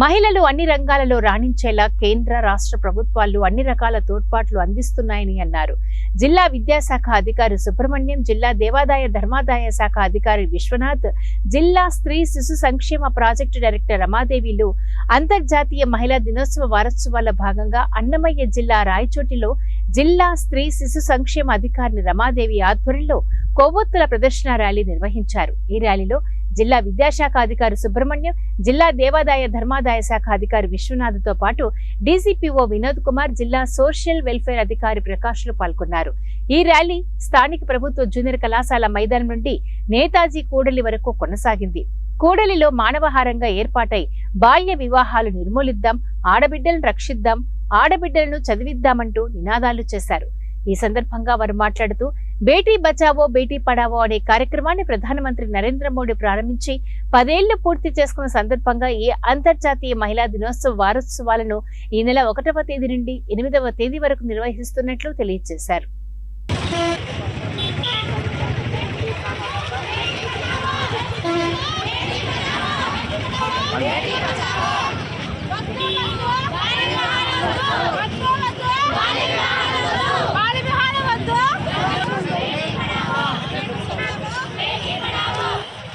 మహిళలు అన్ని రంగాలలో రాణించేలా కేంద్ర రాష్ట్ర ప్రభుత్వాలు అన్ని రకాల తోడ్పాట్లు అందిస్తున్నాయని అన్నారు. జిల్లా విద్యాశాఖ అధికారి సుబ్రహ్మణ్యం, జిల్లా దేవాదాయ ధర్మాదాయ శాఖ అధికారి విశ్వనాథ్, జిల్లా స్త్రీ శిశు సంక్షేమ ప్రాజెక్టు డైరెక్టర్ రమాదేవిలు అంతర్జాతీయ మహిళా దినోత్సవ వారోత్సవాల భాగంగా అన్నమయ్య జిల్లా రాయచోటిలో జిల్లా స్త్రీ శిశు సంక్షేమ అధికారిని రమాదేవి ఆధ్వర్యంలో కొవ్వొత్తుల ప్రదర్శన ర్యాలీ నిర్వహించారు. ఈ ర్యాలీలో జిల్లా విద్యాశాఖ అధికారి సుబ్రహ్మణ్యం, జిల్లా దేవాదాయ ధర్మాదాయ శాఖ అధికారి విశ్వనాథ్ తో పాటు డీసీపీఓ వినోద్ కుమార్, జిల్లా సోషల్ వెల్ఫేర్ అధికారి ప్రకాష్లు పాల్గొన్నారు. ఈ ర్యాలీ స్థానిక ప్రభుత్వ జూనియర్ కళాశాల మైదానం నుండి నేతాజీ కూడలి వరకు కొనసాగింది. కూడలిలో మానవహారంగా ఏర్పాటై బాల్య వివాహాలు నిర్మూలిద్దాం, ఆడబిడ్డలను రక్షిద్దాం, ఆడబిడ్డలను చదివిద్దామంటూ నినాదాలు చేశారు. ఈ సందర్భంగా వారు మాట్లాడుతూ బేటీ బచావో బేటీ పడావో అనే కార్యక్రమాన్ని ప్రధానమంత్రి నరేంద్ర మోడీ ప్రారంభించి 10 ఏళ్లు పూర్తి చేసుకున్న సందర్భంగా ఈ అంతర్జాతీయ మహిళా దినోత్సవ వారోత్సవాలను ఈ నెల 1వ తేదీ నుండి 8వ తేదీ వరకు నిర్వహిస్తున్నట్లు తెలియజేశారు.